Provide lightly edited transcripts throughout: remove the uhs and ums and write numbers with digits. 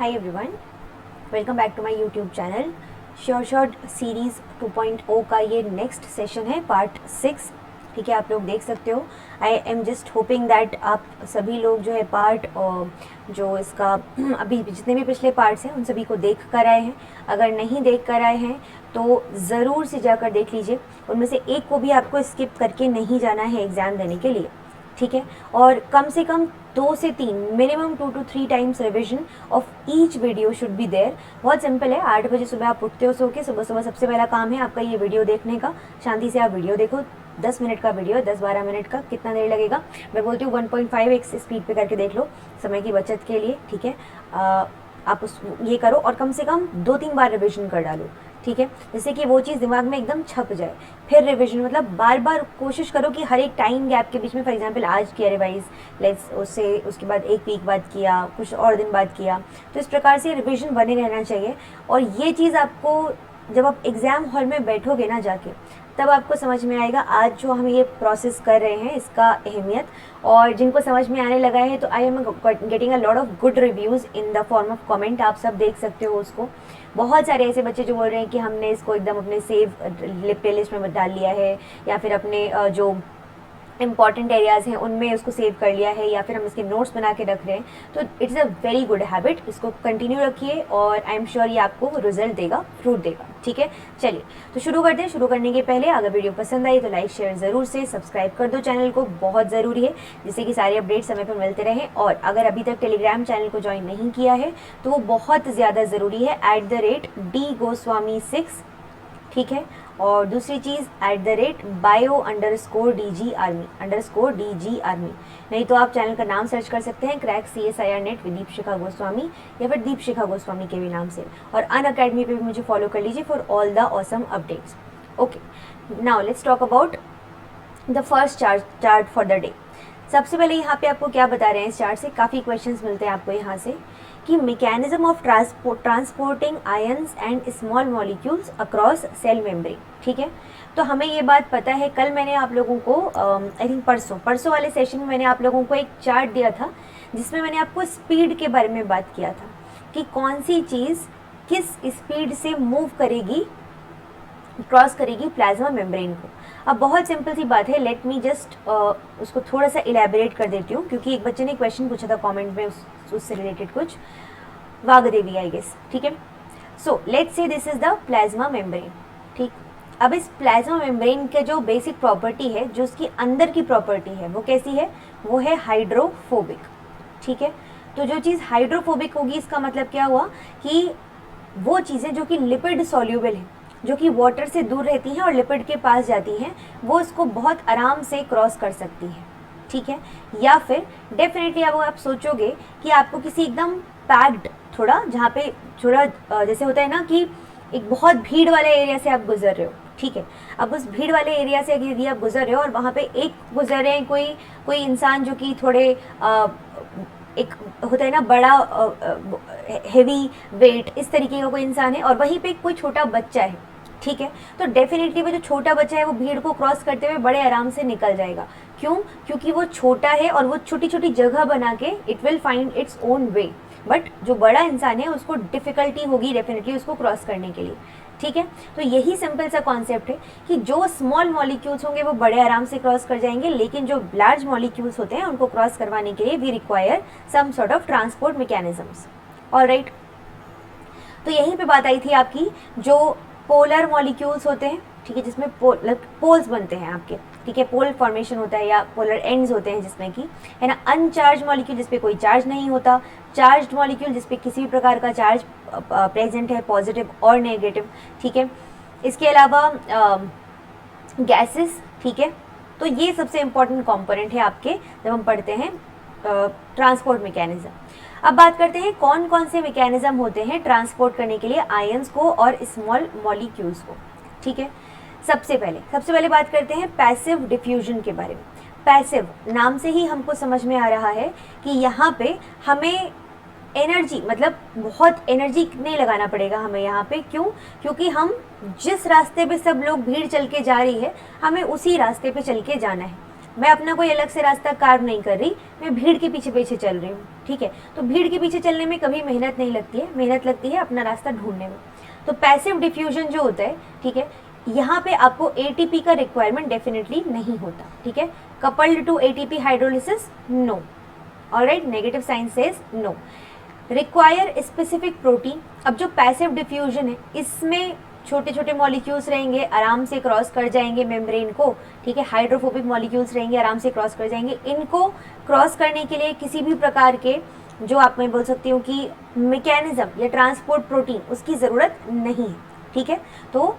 Hi everyone, welcome back to my YouTube channel. Sure short series 2.0 का ये next session है, part 6। ठीक है, आप लोग देख सकते हो। I am just hoping that आप सभी लोग जो है पार्ट जो इसका अभी जितने भी पिछले पार्ट्स हैं उन सभी को देख कर आए हैं। अगर नहीं देख कर आए हैं तो ज़रूर से जाकर देख लीजिए। उनमें से एक को भी आपको स्किप करके नहीं जाना है एग्ज़ाम देने के लिए। ठीक है, और कम से कम 2 से 3 minimum 2 to 3 times revision of each video should be there. बहुत सिंपल है, 8 बजे सुबह आप उठते हो सो के, सुबह सुबह सबसे पहला काम है आपका ये वीडियो देखने का। शांति से आप वीडियो देखो, 10 मिनट का वीडियो है, 10-12 मिनट का, कितना देर लगेगा। मैं बोलती हूँ 1.5x स्पीड पे करके देख लो समय की बचत के लिए। ठीक है, आप ये करो और कम से कम 2-3 बार रिविजन कर डालो। ठीक है, जिससे कि वो चीज़ दिमाग में एकदम छप जाए। फिर रिवीजन मतलब बार बार कोशिश करो कि हर एक टाइम गैप के बीच में, फॉर एग्जांपल आज किया रिवाइज, लेट्स उसके बाद 1 वीक बाद किया, कुछ और दिन बाद किया, तो इस प्रकार से रिवीजन बने रहना चाहिए। और ये चीज़ आपको जब आप एग्ज़ाम हॉल में बैठोगे ना जाके, तब आपको समझ में आएगा आज जो हम ये प्रोसेस कर रहे हैं इसका अहमियत। और जिनको समझ में आने लगा है तो I am getting a lot of good reviews in the form of comment. आप सब देख सकते हो उसको। बहुत सारे ऐसे बच्चे जो बोल रहे हैं कि हमने इसको एकदम अपने सेव प्लेलिस्ट में डाल लिया है, या फिर अपने जो इंपॉर्टेंट एरियाज़ हैं उनमें उसको सेव कर लिया है, या फिर हम इसके नोट्स बना के रख रहे हैं। तो it's a very good habit, इसको कंटिन्यू रखिए और आई एम श्योर ये आपको रिजल्ट देगा, फ्रूट देगा। ठीक है, चलिए तो शुरू करते हैं। शुरू करने के पहले अगर वीडियो पसंद आई तो लाइक शेयर ज़रूर से, सब्सक्राइब कर दो चैनल को, बहुत ज़रूरी है जिससे कि सारे अपडेट समय पर मिलते रहें। और अगर अभी तक टेलीग्राम चैनल को ज्वाइन नहीं किया है तो वो बहुत ज़्यादा ज़रूरी है, @dgoswami6। ठीक है, और दूसरी चीज़ @bio_DG_Army। नहीं तो आप चैनल का नाम सर्च कर सकते हैं, crack CSIR net with Deepshikha Goswami, या फिर दीपशिखा गोस्वामी के भी नाम से। और अनअकैडमी पे भी मुझे फॉलो कर लीजिए for all the awesome updates. Okay, now let's talk about the first chart for the day. सबसे पहले यहाँ पे आपको क्या बता रहे हैं, इस चार्ट से काफ़ी क्वेश्चंस मिलते हैं आपको यहाँ से, कि mechanism of transporting ions and small molecules across cell membrane. ठीक है, तो हमें ये बात पता है। कल मैंने आप लोगों को आई थिंक परसों वाले सेशन में मैंने आप लोगों को एक चार्ट दिया था जिसमें मैंने आपको स्पीड के बारे में बात किया था कि कौन सी चीज़ किस स्पीड से मूव करेगी, क्रॉस करेगी प्लाज्मा मेम्ब्रेन को। अब बहुत सिंपल सी बात है, लेट मी जस्ट उसको थोड़ा सा इलेबोरेट कर देती हूँ, क्योंकि एक बच्चे ने क्वेश्चन पूछा था कमेंट में उससे रिलेटेड कुछ, वागदेवी आई गेस। ठीक है, so let's say this is the plasma membrane. ठीक, अब इस प्लाज्मा मेम्ब्रेन के जो बेसिक प्रॉपर्टी है, जो उसकी अंदर की प्रॉपर्टी है, वो कैसी है, वो है हाइड्रोफोबिक। ठीक है, तो जो चीज़ हाइड्रोफोबिक होगी इसका मतलब क्या हुआ कि वो चीज़ें जो कि लिपिड सॉल्यूबल है, जो कि वाटर से दूर रहती हैं और लिपिड के पास जाती हैं, वो इसको बहुत आराम से क्रॉस कर सकती हैं। ठीक है, या फिर डेफिनेटली अब आप सोचोगे कि आपको किसी एकदम पैक्ड, थोड़ा जहाँ पे थोड़ा जैसे होता है ना कि एक बहुत भीड़ वाले एरिया से आप गुजर रहे हो। ठीक है, अब उस भीड़ वाले एरिया से यदि आप गुजर रहे हो और वहाँ पे एक गुजर रहे हैं कोई इंसान जो कि थोड़े एक होता है ना बड़ा हेवी वेट, इस तरीके का कोई इंसान है, और वहीं पे कोई छोटा बच्चा है। ठीक है, तो डेफिनेटली वो जो छोटा बच्चा है वो भीड़ को क्रॉस करते हुए बड़े आराम से निकल जाएगा। क्यों? क्योंकि वो छोटा है और वो छोटी छोटी जगह बना के it will find its own way. But जो बड़ा इंसान है उसको डिफ़िकल्टी होगी डेफिनेटली उसको क्रॉस करने के लिए। ठीक है, तो यही सिंपल सा कॉन्सेप्ट है कि जो स्मॉल मॉलिक्यूल्स होंगे वो बड़े आराम से क्रॉस कर जाएंगे, लेकिन जो लार्ज मॉलिक्यूल्स होते हैं उनको क्रॉस करवाने के लिए we require some sort of transport mechanisms. Alright, तो यहीं पे बात आई थी आपकी जो पोलर मॉलिक्यूल्स होते हैं। ठीक है, जिसमें पोल्स बनते हैं आपके। ठीक है, पोल फॉर्मेशन होता है या पोलर एंड्स होते हैं जिसमें कि है ना, अनचार्ज मॉलिक्यूल जिसपे कोई चार्ज नहीं होता, चार्ज्ड मॉलिक्यूल जिसपे किसी भी प्रकार का चार्ज प्रेजेंट है, पॉजिटिव और नेगेटिव। ठीक है, इसके अलावा गैसेस। ठीक है, तो ये सबसे इम्पॉर्टेंट कंपोनेंट है आपके जब हम पढ़ते हैं ट्रांसपोर्ट मैकेनिज्म। अब बात करते हैं कौन कौन से मैकेनिज्म होते हैं ट्रांसपोर्ट करने के लिए आयंस को और स्मॉल मॉलिक्यूल्स को। ठीक है, सबसे पहले बात करते हैं पैसिव डिफ्यूजन के बारे में। पैसिव नाम से ही हमको समझ में आ रहा है कि यहाँ पे हमें एनर्जी, मतलब बहुत एनर्जी नहीं लगाना पड़ेगा हमें यहाँ पे। क्यों? क्योंकि हम जिस रास्ते पे सब लोग भीड़ चल के जा रही है, हमें उसी रास्ते पे चल के जाना है। मैं अपना कोई अलग से रास्ता कार्व नहीं कर रही, मैं भीड़ के पीछे पीछे चल रही हूँ, ठीक है। तो भीड़ के पीछे चलने में कभी मेहनत नहीं लगती है, मेहनत लगती है अपना रास्ता ढूंढने में। तो पैसिव डिफ्यूजन जो होता है, ठीक है, यहाँ पे आपको एटीपी का रिक्वायरमेंट डेफिनेटली नहीं होता, ठीक है। Coupled to ATP hydrolysis, no. Alright, negative sign says no. Require specific protein, अब जो पैसिव डिफ्यूजन है इसमें छोटे छोटे मॉलिक्यूल्स रहेंगे, आराम से क्रॉस कर जाएंगे मेम्ब्रेन को, ठीक है। हाइड्रोफोबिक मॉलिक्यूल्स रहेंगे, आराम से क्रॉस कर जाएंगे। इनको क्रॉस करने के लिए किसी भी प्रकार के, जो आप मैं बोल सकती हूँ कि मैकेनिज्म या ट्रांसपोर्ट प्रोटीन, उसकी ज़रूरत नहीं है, ठीक है। तो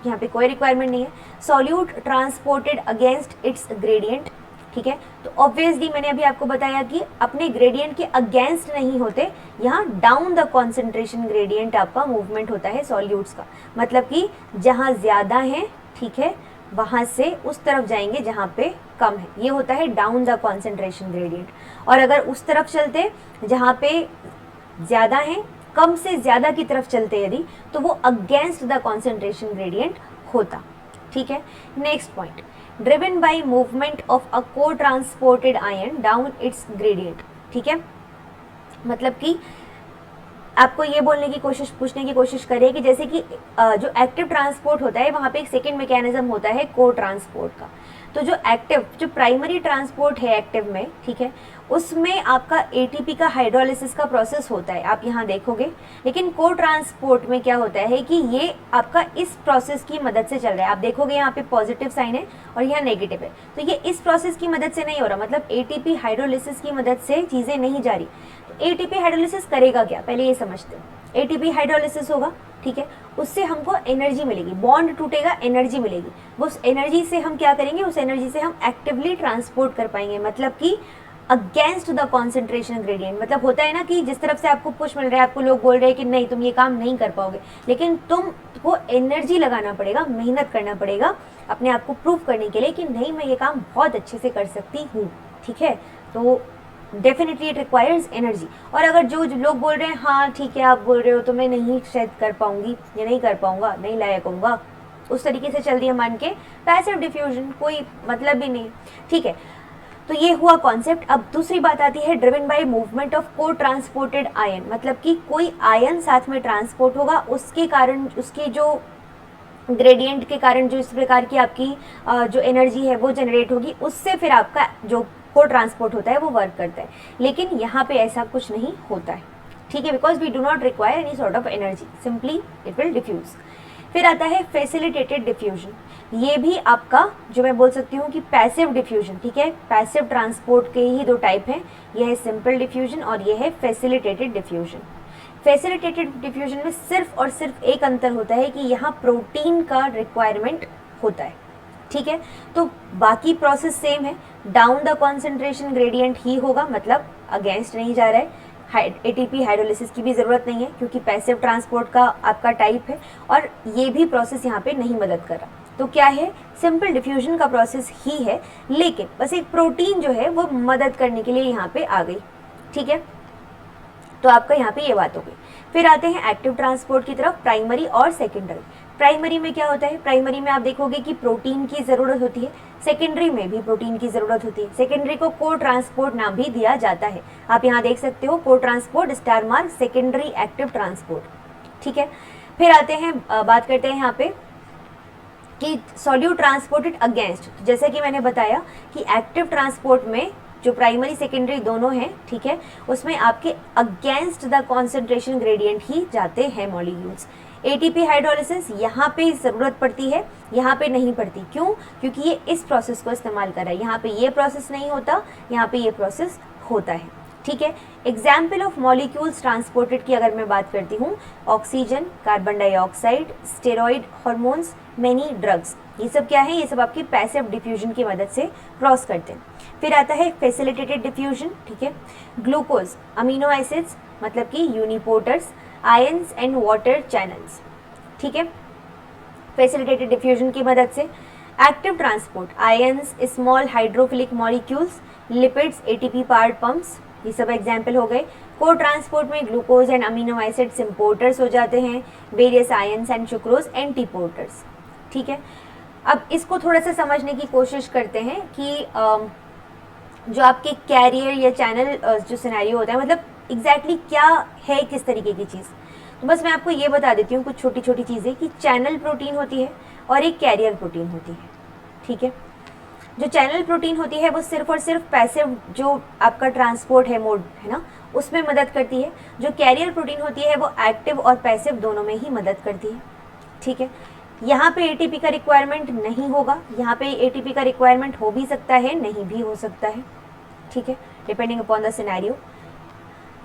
यहाँ पे कोई रिक्वायरमेंट नहीं है। Solute transported against it's gradient, ठीक है। तो ऑब्वियसली मैंने अभी आपको बताया कि अपने ग्रेडियंट के अगेंस्ट नहीं होते, यहाँ डाउन द कॉन्सेंट्रेशन ग्रेडियंट आपका मूवमेंट होता है सॉल्यूट्स का। मतलब कि जहाँ ज़्यादा है, ठीक है, वहाँ से उस तरफ जाएंगे जहाँ पे कम है, ये होता है डाउन द कॉन्सेंट्रेशन ग्रेडियंट। और अगर उस तरफ चलते जहाँ पे ज़्यादा है, कम से ज़्यादा की तरफ चलते यदि, तो वो अगेंस्ट द कॉन्सेंट्रेशन ग्रेडियंट होता, ठीक है। Next point, driven by movement of a cotransported ion down its gradient, ठीक है। मतलब कि आपको ये बोलने की कोशिश, पूछने की कोशिश करें कि जैसे कि जो एक्टिव ट्रांसपोर्ट होता है, वहाँ पे एक सेकेंड मैकेनिज्म होता है को ट्रांसपोर्ट का। तो जो एक्टिव, जो प्राइमरी ट्रांसपोर्ट है एक्टिव में, ठीक है, उसमें आपका एटीपी का हाइड्रोलिसिस का प्रोसेस होता है, आप यहाँ देखोगे। लेकिन को ट्रांसपोर्ट में क्या होता है कि ये आपका इस प्रोसेस की मदद से चल रहा है। आप देखोगे यहाँ पे पॉजिटिव साइन है और यहाँ नेगेटिव है, तो ये इस प्रोसेस की मदद से नहीं हो रहा, मतलब एटीपी हाइड्रोलिसिस की मदद से चीज़ें नहीं जा रही। तो एटीपी हाइड्रोलिसिस करेगा क्या, पहले ये समझते हैं। एटीपी हाइड्रोलिसिस होगा, ठीक है, उससे हमको एनर्जी मिलेगी, बॉन्ड टूटेगा, एनर्जी मिलेगी। वो उस एनर्जी से हम क्या करेंगे, उस एनर्जी से हम एक्टिवली ट्रांसपोर्ट कर पाएंगे, मतलब कि अगेंस्ट द कॉन्सेंट्रेशन ग्रेडियंट। मतलब होता है ना कि जिस तरफ से आपको पुश मिल रहा है, आपको लोग बोल रहे हैं कि नहीं तुम ये काम नहीं कर पाओगे, लेकिन तुमको एनर्जी लगाना पड़ेगा, मेहनत करना पड़ेगा अपने आप को प्रूव करने के लिए कि नहीं मैं ये काम बहुत अच्छे से कर सकती हूँ, ठीक है। तो डेफिनेटली इट रिक्वायर्स एनर्जी। और अगर जो लोग बोल रहे हैं हाँ ठीक है आप बोल रहे हो तो मैं नहीं शायद कर पाऊंगी, ये नहीं कर पाऊंगा, नहीं लायक होऊंगा, उस तरीके से चल दिया मान के, पैसिव डिफ्यूजन कोई मतलब ही नहीं, ठीक है। तो ये हुआ कॉन्सेप्ट। अब दूसरी बात आती है ड्रिवन बाय मूवमेंट ऑफ को ट्रांसपोर्टेड आयन, मतलब कि कोई आयन साथ में ट्रांसपोर्ट होगा, उसके कारण, उसके जो ग्रेडियंट के कारण जो इस प्रकार की आपकी जो एनर्जी है वो जनरेट होगी, उससे फिर आपका जो को ट्रांसपोर्ट होता है वो वर्क करता है। लेकिन यहाँ पे ऐसा कुछ नहीं होता है, ठीक है, because we do not require any sort of energy, simply it will diffuse. फिर आता है फैसिलिटेटेड डिफ्यूजन, ये भी आपका जो मैं बोल सकती हूँ कि पैसिव डिफ्यूजन, ठीक है। पैसिव ट्रांसपोर्ट के ही दो टाइप हैं, यह है सिंपल डिफ्यूजन और यह है फैसिलिटेटेड डिफ्यूजन। फैसिलिटेटेड डिफ्यूजन में सिर्फ और सिर्फ एक अंतर होता है कि यहाँ प्रोटीन का रिक्वायरमेंट होता है, ठीक है। तो बाकी प्रोसेस सेम है, डाउन द कॉन्सेंट्रेशन ग्रेडियंट ही होगा, मतलब अगेंस्ट नहीं जा रहा है। एटीपी हाइड्रोलिसिस की भी ज़रूरत नहीं है क्योंकि पैसिव ट्रांसपोर्ट का आपका टाइप है, और ये भी प्रोसेस यहाँ पे नहीं मदद कर रहा। तो क्या है, सिंपल डिफ्यूजन का प्रोसेस ही है, लेकिन बस एक प्रोटीन जो है वो मदद करने के लिए यहाँ पे आ गई, ठीक है। तो आपका यहाँ पे ये बात हो गई। फिर आते हैं एक्टिव ट्रांसपोर्ट की तरफ, प्राइमरी और सेकेंडरी। प्राइमरी में क्या होता है, प्राइमरी में आप देखोगे कि प्रोटीन की ज़रूरत होती है, सेकेंडरी में भी प्रोटीन की ज़रूरत होती है। सेकेंडरी को को ट्रांसपोर्ट नाम भी दिया जाता है, आप यहाँ देख सकते हो, को transport star mark secondary active transport, ठीक है। फिर आते हैं बात करते हैं यहाँ पे कि सॉल्यूट ट्रांसपोर्टेड अगेंस्ट। जैसे कि मैंने बताया कि एक्टिव ट्रांसपोर्ट में जो प्राइमरी सेकेंडरी दोनों हैं, ठीक है, उसमें आपके अगेंस्ट द कॉन्सेंट्रेशन ग्रेडियंट ही जाते हैं मॉलिक्यूल्स। एटीपी हाइड्रोलिसिस यहाँ पे ज़रूरत पड़ती है, यहाँ पे नहीं पड़ती, क्यों? क्योंकि ये इस प्रोसेस को इस्तेमाल कर रहा है, यहाँ पे ये प्रोसेस नहीं होता, यहाँ पे ये प्रोसेस होता है, ठीक है। एग्जाम्पल ऑफ मॉलिक्यूल्स ट्रांसपोर्टेड की अगर मैं बात करती हूँ, oxygen, carbon dioxide, steroid hormones, many drugs, ये सब क्या है, ये सब आपकी पैसिव डिफ्यूजन की मदद से क्रॉस करते हैं। फिर आता है फैसिलिटेटेड डिफ्यूजन, ठीक है। ग्लूकोज, अमीनो एसिड्स, मतलब कि यूनिपोर्टर्स, आयंस एंड वाटर चैनल्स, ठीक है, फैसिलिटेटेड डिफ्यूजन की मदद से। Active transport, ions, small hydrophilic molecules, lipids, ATP part pumps, ये सब एग्जाम्पल हो गए। को ट्रांसपोर्ट में glucose and amino acids importers हो जाते हैं, वेरियस आयंस एंड सुक्रोज एंटीपोर्टर्स, ठीक है। अब इसको थोड़ा सा समझने की कोशिश करते हैं कि जो आपके कैरियर या चैनल जो सिनेरियो होता है, मतलब एग्जैक्टली क्या है, किस तरीके की चीज़। तो बस मैं आपको ये बता देती हूँ कुछ छोटी छोटी चीज़ें कि चैनल प्रोटीन होती है और एक कैरियर प्रोटीन होती है, ठीक है। जो चैनल प्रोटीन होती है वो सिर्फ और सिर्फ पैसिव जो आपका ट्रांसपोर्ट है मोड है ना, उसमें मदद करती है। जो कैरियर प्रोटीन होती है वो एक्टिव और पैसिव दोनों में ही मदद करती है, ठीक है। यहाँ पे एटीपी का रिक्वायरमेंट नहीं होगा, यहाँ पे एटीपी का रिक्वायरमेंट हो भी सकता है, नहीं भी हो सकता है, ठीक है, डिपेंडिंग अपॉन द सिनेरियो।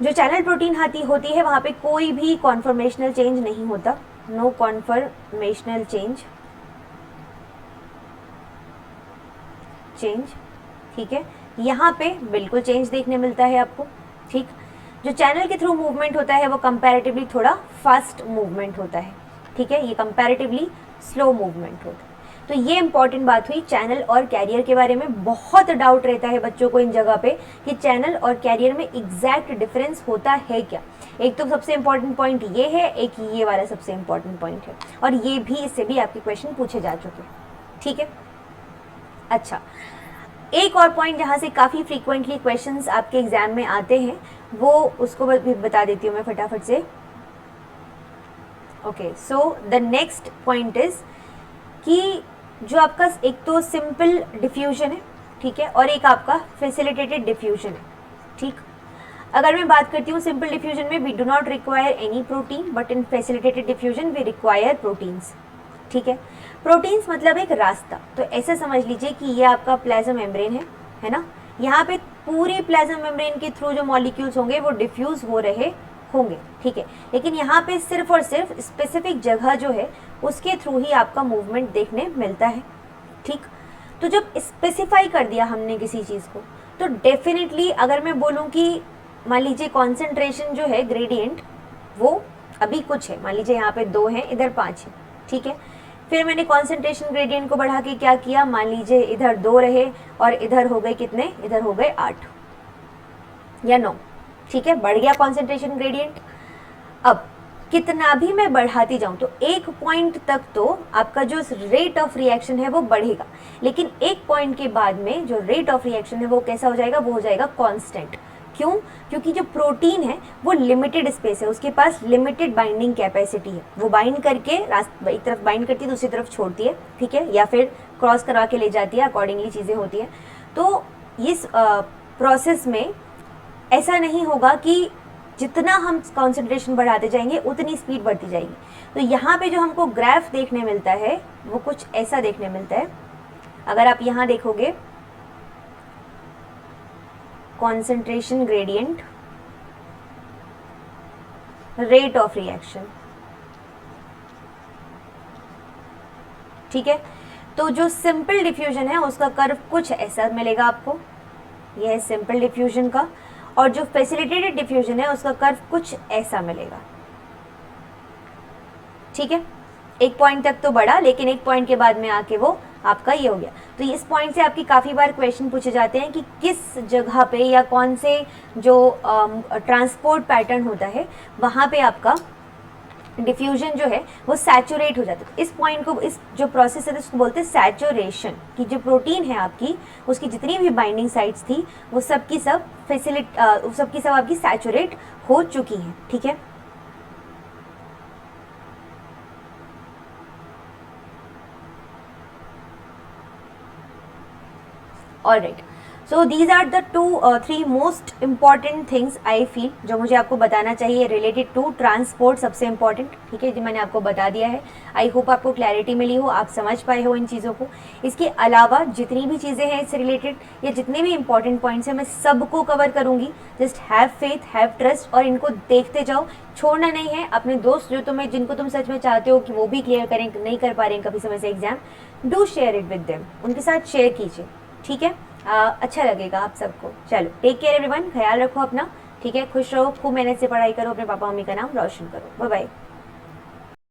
जो चैनल प्रोटीन होती है वहाँ पे कोई भी कॉन्फर्मेशनल चेंज नहीं होता, नो कॉन्फर्मेशनल चेंज, ठीक है। यहाँ पे बिल्कुल चेंज देखने मिलता है आपको, ठीक। जो चैनल के थ्रू मूवमेंट होता है वो कंपैरेटिवली थोड़ा फास्ट मूवमेंट होता है, ठीक है, ये कंपैरेटिवली स्लो मूवमेंट होता है। तो ये इंपॉर्टेंट बात हुई चैनल और कैरियर के बारे में। बहुत डाउट रहता है बच्चों को इन जगह पे कि चैनल और कैरियर में एग्जैक्ट डिफरेंस होता है क्या। एक तो सबसे इंपॉर्टेंट पॉइंट ये है, एक ये वाला सबसे इंपॉर्टेंट पॉइंट है, और ये भी, इससे भी आपके क्वेश्चन पूछे जा चुके हैं, ठीक है। अच्छा, एक और पॉइंट जहाँ से काफ़ी फ्रीक्वेंटली क्वेश्चंस आपके एग्जाम में आते हैं, वो उसको भी बता देती हूँ मैं फटाफट से। Okay, so the next point is कि जो आपका एक तो सिंपल डिफ्यूजन है, ठीक है, और एक आपका फैसिलिटेटेड डिफ्यूजन है, ठीक। अगर मैं बात करती हूँ सिंपल डिफ्यूजन में, we do not require any protein, but in facilitated diffusion we require proteins, ठीक है। प्रोटीन्स मतलब एक रास्ता, तो ऐसा समझ लीजिए कि ये आपका प्लाज्मा मेम्ब्रेन है ना। यहाँ पे पूरी प्लाज्मा मेम्ब्रेन के थ्रू जो मॉलिक्यूल्स होंगे वो डिफ्यूज हो रहे होंगे, ठीक है। लेकिन यहाँ पे सिर्फ और सिर्फ स्पेसिफिक जगह जो है उसके थ्रू ही आपका मूवमेंट देखने मिलता है, ठीक। तो जब स्पेसिफाई कर दिया हमने किसी चीज़ को, तो डेफिनेटली अगर मैं बोलूँ कि मान लीजिए कॉन्सेंट्रेशन जो है ग्रेडियंट वो अभी कुछ है, मान लीजिए यहाँ पे 2 है, इधर 5 है, ठीक है। फिर मैंने कॉन्सेंट्रेशन ग्रेडियंट को बढ़ा के क्या किया, मान लीजिए इधर 2 रहे और इधर हो गए कितने, इधर हो गए 8 या 9, ठीक है, बढ़ गया कॉन्सेंट्रेशन ग्रेडियंट। अब कितना भी मैं बढ़ाती जाऊं तो एक पॉइंट तक तो आपका जो रेट ऑफ रिएक्शन है वो बढ़ेगा, लेकिन एक पॉइंट के बाद में जो रेट ऑफ रिएक्शन है वो कैसा हो जाएगा, वो हो जाएगा कांस्टेंट। क्यों? क्योंकि जो प्रोटीन है वो लिमिटेड स्पेस है, उसके पास लिमिटेड बाइंडिंग कैपेसिटी है, वो बाइंड करके एक तरफ बाइंड करती है, दूसरी तरफ छोड़ती है, ठीक है, या फिर क्रॉस करवा के ले जाती है, अकॉर्डिंगली चीज़ें होती हैं। तो इस प्रोसेस में ऐसा नहीं होगा कि जितना हम कंसंट्रेशन बढ़ाते जाएंगे उतनी स्पीड बढ़ती जाएगी। तो यहाँ पे जो हमको ग्राफ देखने मिलता है वो कुछ ऐसा देखने मिलता है। अगर आप यहाँ देखोगे concentration gradient, rate of reaction, ठीक है। तो जो सिंपल डिफ्यूजन है उसका कर्व कुछ ऐसा मिलेगा आपको, यह है सिंपल डिफ्यूजन का, और जो फैसिलिटेटेड डिफ्यूजन है उसका कर्व कुछ ऐसा मिलेगा, ठीक है। एक पॉइंट तक तो बढ़ा, लेकिन एक पॉइंट के बाद में आके वो आपका ये हो गया। तो इस पॉइंट से आपकी काफ़ी बार क्वेश्चन पूछे जाते हैं कि किस जगह पे या कौन से जो ट्रांसपोर्ट पैटर्न होता है वहाँ पे आपका डिफ्यूजन जो है वो सैचुरेट हो जाता है। इस पॉइंट को, इस जो प्रोसेस है उसको बोलते हैं सैचुरेशन, कि जो प्रोटीन है आपकी उसकी जितनी भी बाइंडिंग साइट्स थी वो सब की सब आपकी सैचुरेट हो चुकी हैं, ठीक है। Alright, so these are the 3 most important things I feel जो मुझे आपको बताना चाहिए रिलेटेड टू ट्रांसपोर्ट, सबसे इम्पॉर्टेंट, ठीक है, जो मैंने आपको बता दिया है। आई होप आपको क्लैरिटी मिली हो, आप समझ पाए हो इन चीज़ों को। इसके अलावा जितनी भी चीज़ें हैं इससे रिलेटेड या जितने भी इंपॉर्टेंट पॉइंट्स हैं मैं सबको कवर करूँगी। Just have faith, have trust, और इनको देखते जाओ, छोड़ना नहीं है। अपने दोस्त जिनको तुम सच में चाहते हो कि वो भी क्लियर करें, नहीं कर पा रहे हैं कभी समय से exam, do share it with them, उनके साथ शेयर कीजिए, ठीक है। अच्छा लगेगा आप सबको। चलो, टेक केयर एवरीवन, ख्याल रखो अपना, ठीक है, खुश रहो, खूब मेहनत से पढ़ाई करो, अपने पापा मम्मी का नाम रोशन करो। Bye bye.